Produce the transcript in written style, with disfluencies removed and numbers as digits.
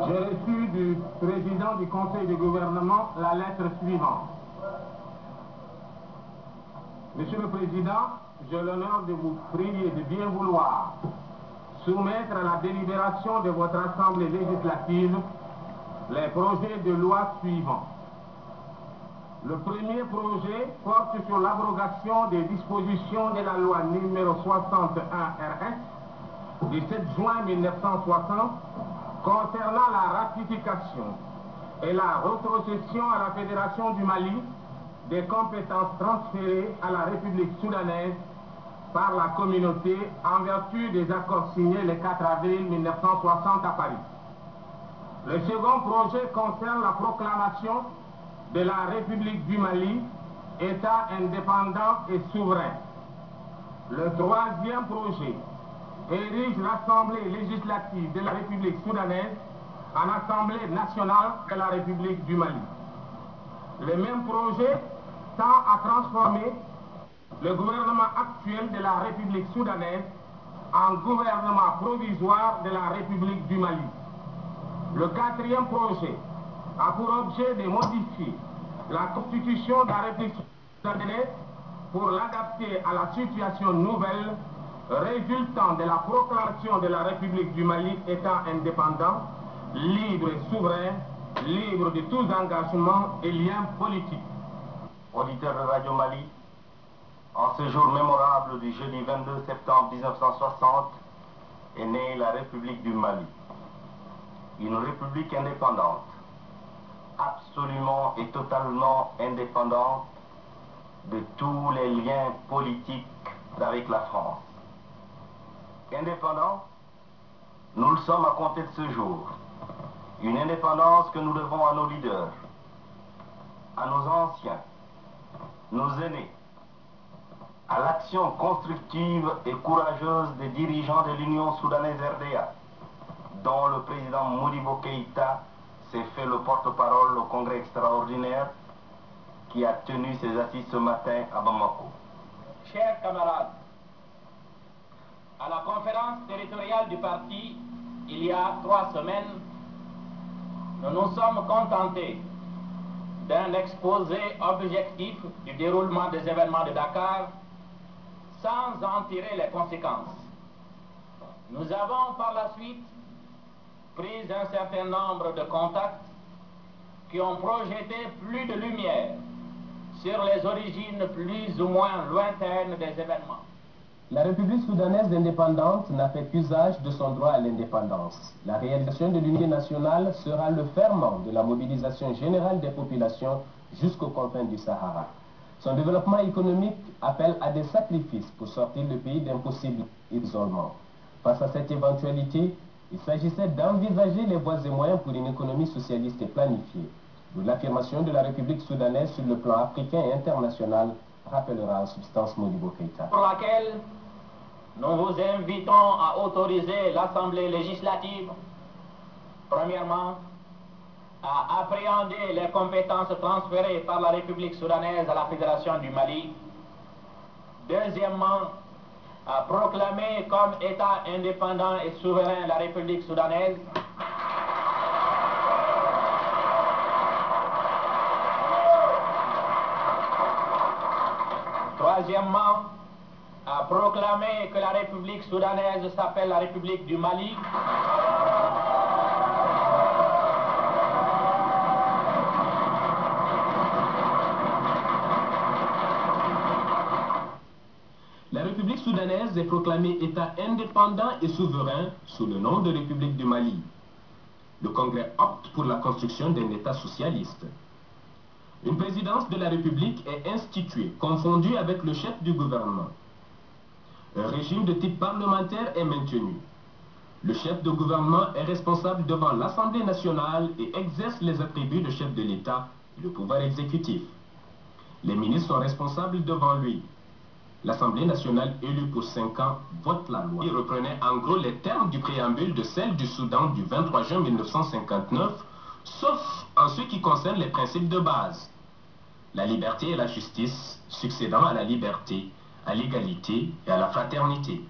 J'ai reçu du président du Conseil de gouvernement la lettre suivante. Monsieur le Président, j'ai l'honneur de vous prier de bien vouloir soumettre à la délibération de votre Assemblée législative les projets de loi suivants. Le premier projet porte sur l'abrogation des dispositions de la loi numéro 61 RS du 7 juin 1960 concernant la ratification et la rétrocession à la Fédération du Mali des compétences transférées à la République soudanaise par la communauté en vertu des accords signés le 4 avril 1960 à Paris. Le second projet concerne la proclamation de la République du Mali, État indépendant et souverain. Le troisième projet érige l'Assemblée législative de la République soudanaise en Assemblée nationale de la République du Mali. Le même projet tend à transformer le gouvernement actuel de la République soudanaise en gouvernement provisoire de la République du Mali. Le quatrième projet a pour objet de modifier la constitution de la République soudanaise pour l'adapter à la situation nouvelle résultant de la proclamation de la République du Mali État indépendant, libre et souverain, libre de tous engagements et liens politiques. Auditeurs de Radio Mali, en ce jour mémorable du jeudi 22 septembre 1960 est née la République du Mali. Une république indépendante, absolument et totalement indépendante de tous les liens politiques avec la France. Indépendants, nous le sommes à compter de ce jour. Une indépendance que nous devons à nos leaders, à nos anciens, nos aînés, à l'action constructive et courageuse des dirigeants de l'Union soudanaise RDA, dont le président Modibo Keïta s'est fait le porte-parole au congrès extraordinaire qui a tenu ses assises ce matin à Bamako. Chers camarades, à la conférence territoriale du parti, il y a 3 semaines, nous nous sommes contentés d'un exposé objectif du déroulement des événements de Dakar sans en tirer les conséquences. Nous avons par la suite pris un certain nombre de contacts qui ont projeté plus de lumière sur les origines plus ou moins lointaines des événements. La République soudanaise indépendante n'a fait qu'usage de son droit à l'indépendance. La réalisation de l'unité nationale sera le ferment de la mobilisation générale des populations jusqu'aux confins du Sahara. Son développement économique appelle à des sacrifices pour sortir le pays d'un possible isolement. Face à cette éventualité, il s'agissait d'envisager les voies et moyens pour une économie socialiste et planifiée. D'où l'affirmation de la République soudanaise sur le plan africain et international, rappellera en substance Modibo Keïta. Pour laquelle nous vous invitons à autoriser l'Assemblée législative, premièrement, à appréhender les compétences transférées par la République soudanaise à la Fédération du Mali. Deuxièmement, à proclamer comme État indépendant et souverain la République soudanaise. Troisièmement, à proclamer que la République soudanaise s'appelle la République du Mali. La République soudanaise est proclamée État indépendant et souverain sous le nom de République du Mali. Le Congrès opte pour la construction d'un État socialiste. Une présidence de la République est instituée, confondue avec le chef du gouvernement. Un régime de type parlementaire est maintenu. Le chef de gouvernement est responsable devant l'Assemblée nationale et exerce les attributs de chef de l'État et le pouvoir exécutif. Les ministres sont responsables devant lui. L'Assemblée nationale élue pour 5 ans vote la loi. Il reprenait en gros les termes du préambule de celle du Soudan du 23 juin 1959, sauf en ce qui concerne les principes de base. La liberté et la justice succédant à la liberté, à l'égalité et à la fraternité.